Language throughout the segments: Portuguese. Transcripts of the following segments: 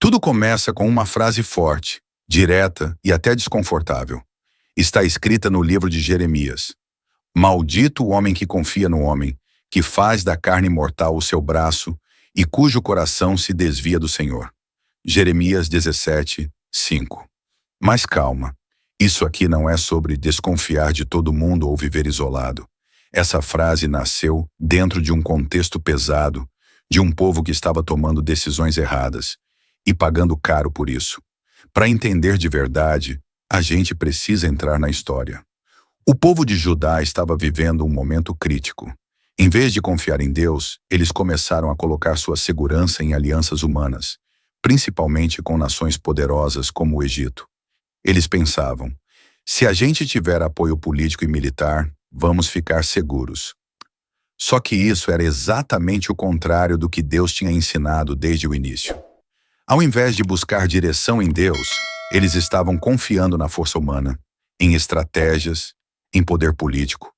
Tudo começa com uma frase forte, direta e até desconfortável. Está escrita no livro de Jeremias: Maldito o homem que confia no homem, que faz da carne mortal o seu braço e cujo coração se desvia do Senhor. Jeremias 17, 5. Mas calma, isso aqui não é sobre desconfiar de todo mundo ou viver isolado. Essa frase nasceu dentro de um contexto pesado, de um povo que estava tomando decisões erradas e pagando caro por isso. Para entender de verdade, a gente precisa entrar na história. O povo de Judá estava vivendo um momento crítico. Em vez de confiar em Deus, eles começaram a colocar sua segurança em alianças humanas, principalmente com nações poderosas como o Egito. Eles pensavam: se a gente tiver apoio político e militar, vamos ficar seguros. Só que isso era exatamente o contrário do que Deus tinha ensinado desde o início. Ao invés de buscar direção em Deus, eles estavam confiando na força humana, em estratégias, em poder político,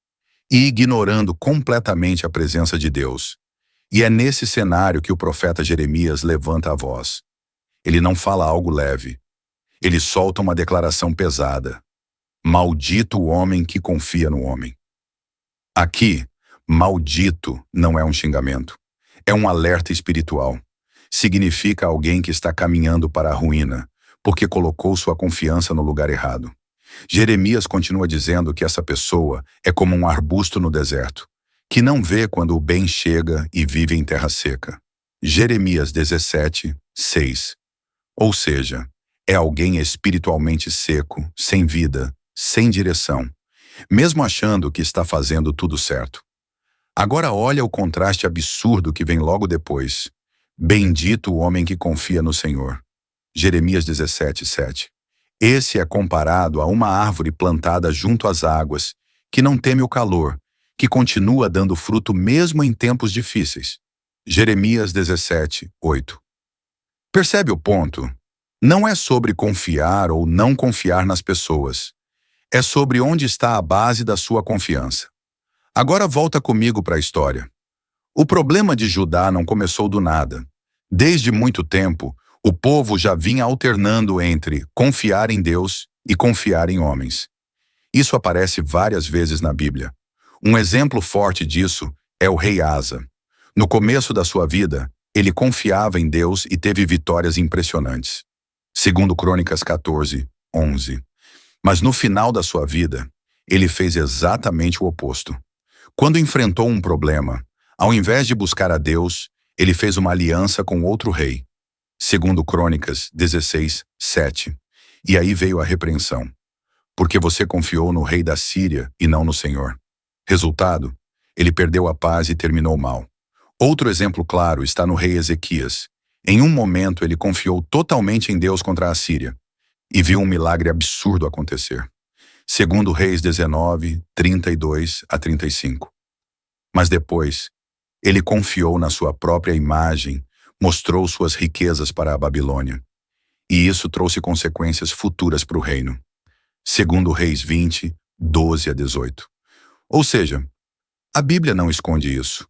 e ignorando completamente a presença de Deus. E é nesse cenário que o profeta Jeremias levanta a voz. Ele não fala algo leve. Ele solta uma declaração pesada. Maldito o homem que confia no homem. Aqui, maldito não é um xingamento. É um alerta espiritual. Significa alguém que está caminhando para a ruína, porque colocou sua confiança no lugar errado. Jeremias continua dizendo que essa pessoa é como um arbusto no deserto, que não vê quando o bem chega e vive em terra seca. Jeremias 17, 6. Ou seja, é alguém espiritualmente seco, sem vida, sem direção, mesmo achando que está fazendo tudo certo. Agora olha o contraste absurdo que vem logo depois. Bendito o homem que confia no Senhor. Jeremias 17, 7. Esse é comparado a uma árvore plantada junto às águas, que não teme o calor, que continua dando fruto mesmo em tempos difíceis. Jeremias 17, 8. Percebe o ponto? Não é sobre confiar ou não confiar nas pessoas. É sobre onde está a base da sua confiança. Agora volta comigo para a história. O problema de Judá não começou do nada. Desde muito tempo, o povo já vinha alternando entre confiar em Deus e confiar em homens. Isso aparece várias vezes na Bíblia. Um exemplo forte disso é o rei Asa. No começo da sua vida, ele confiava em Deus e teve vitórias impressionantes. Segundo Crônicas 14, 11. Mas no final da sua vida, ele fez exatamente o oposto. Quando enfrentou um problema, ao invés de buscar a Deus, ele fez uma aliança com outro rei. Segundo Crônicas 16, 7. E aí veio a repreensão. Porque você confiou no rei da Síria e não no Senhor. Resultado, ele perdeu a paz e terminou mal. Outro exemplo claro está no rei Ezequias. Em um momento ele confiou totalmente em Deus contra a Síria e viu um milagre absurdo acontecer. Segundo Reis 19, 32 a 35. Mas depois, ele confiou na sua própria imagem, mostrou suas riquezas para a Babilônia. E isso trouxe consequências futuras para o reino. Segundo Reis 20, 12 a 18. Ou seja, a Bíblia não esconde isso.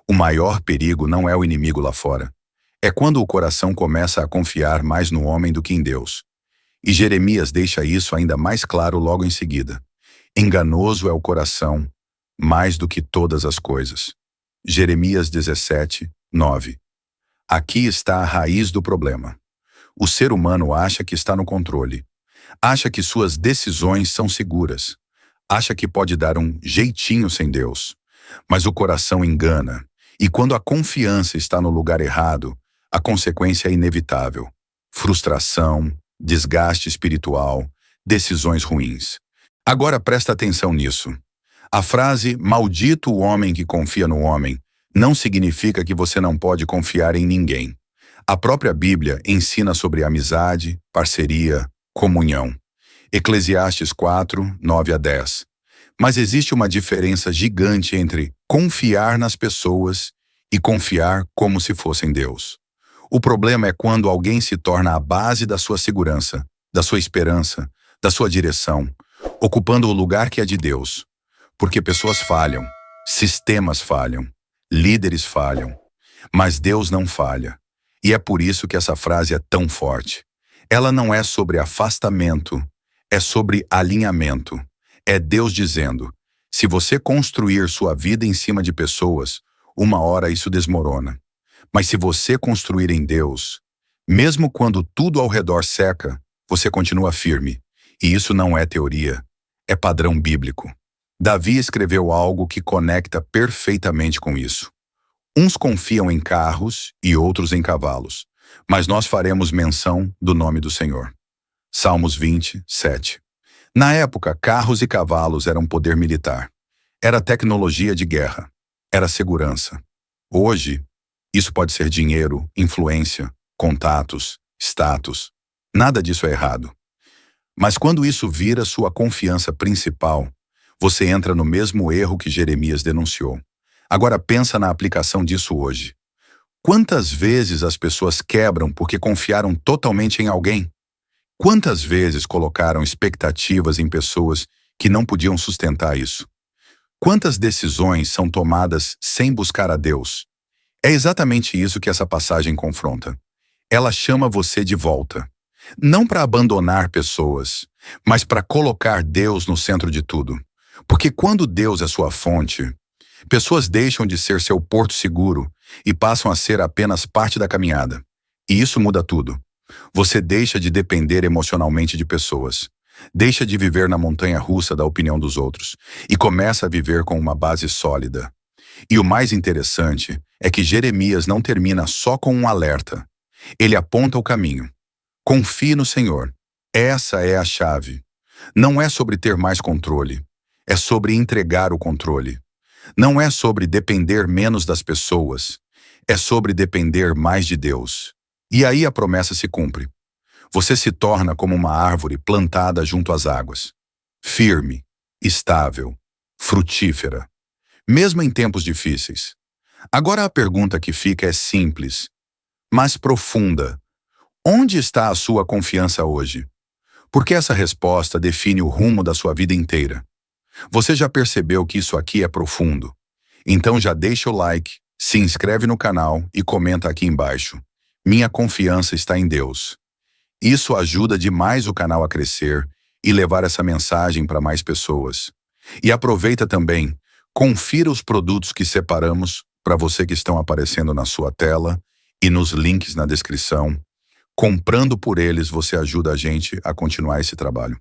O maior perigo não é o inimigo lá fora. É quando o coração começa a confiar mais no homem do que em Deus. E Jeremias deixa isso ainda mais claro logo em seguida. Enganoso é o coração, mais do que todas as coisas. Jeremias 17, 9. Aqui está a raiz do problema. O ser humano acha que está no controle. Acha que suas decisões são seguras. Acha que pode dar um jeitinho sem Deus. Mas o coração engana. E quando a confiança está no lugar errado, a consequência é inevitável. Frustração, desgaste espiritual, decisões ruins. Agora presta atenção nisso. A frase "maldito o homem que confia no homem" não significa que você não pode confiar em ninguém. A própria Bíblia ensina sobre amizade, parceria, comunhão. Eclesiastes 4, 9 a 10. Mas existe uma diferença gigante entre confiar nas pessoas e confiar como se fossem Deus. O problema é quando alguém se torna a base da sua segurança, da sua esperança, da sua direção, ocupando o lugar que é de Deus. Porque pessoas falham, sistemas falham, líderes falham, mas Deus não falha. E é por isso que essa frase é tão forte. Ela não é sobre afastamento, é sobre alinhamento. É Deus dizendo: se você construir sua vida em cima de pessoas, uma hora isso desmorona. Mas se você construir em Deus, mesmo quando tudo ao redor seca, você continua firme. E isso não é teoria, é padrão bíblico. Davi escreveu algo que conecta perfeitamente com isso. Uns confiam em carros e outros em cavalos, mas nós faremos menção do nome do Senhor. Salmos 20, 7. Na época, carros e cavalos eram poder militar. Era tecnologia de guerra. Era segurança. Hoje, isso pode ser dinheiro, influência, contatos, status. Nada disso é errado. Mas quando isso vira sua confiança principal, você entra no mesmo erro que Jeremias denunciou. Agora pensa na aplicação disso hoje. Quantas vezes as pessoas quebram porque confiaram totalmente em alguém? Quantas vezes colocaram expectativas em pessoas que não podiam sustentar isso? Quantas decisões são tomadas sem buscar a Deus? É exatamente isso que essa passagem confronta. Ela chama você de volta. Não para abandonar pessoas, mas para colocar Deus no centro de tudo. Porque quando Deus é sua fonte, pessoas deixam de ser seu porto seguro e passam a ser apenas parte da caminhada. E isso muda tudo. Você deixa de depender emocionalmente de pessoas. Deixa de viver na montanha-russa da opinião dos outros e começa a viver com uma base sólida. E o mais interessante é que Jeremias não termina só com um alerta. Ele aponta o caminho. Confie no Senhor. Essa é a chave. Não é sobre ter mais controle. É sobre entregar o controle. Não é sobre depender menos das pessoas. É sobre depender mais de Deus. E aí a promessa se cumpre. Você se torna como uma árvore plantada junto às águas. Firme, estável, frutífera. Mesmo em tempos difíceis. Agora a pergunta que fica é simples, mas profunda. Onde está a sua confiança hoje? Porque essa resposta define o rumo da sua vida inteira. Você já percebeu que isso aqui é profundo? Então já deixa o like, se inscreve no canal e comenta aqui embaixo. Minha confiança está em Deus. Isso ajuda demais o canal a crescer e levar essa mensagem para mais pessoas. E aproveita também, confira os produtos que separamos para você que estão aparecendo na sua tela e nos links na descrição. Comprando por eles, você ajuda a gente a continuar esse trabalho.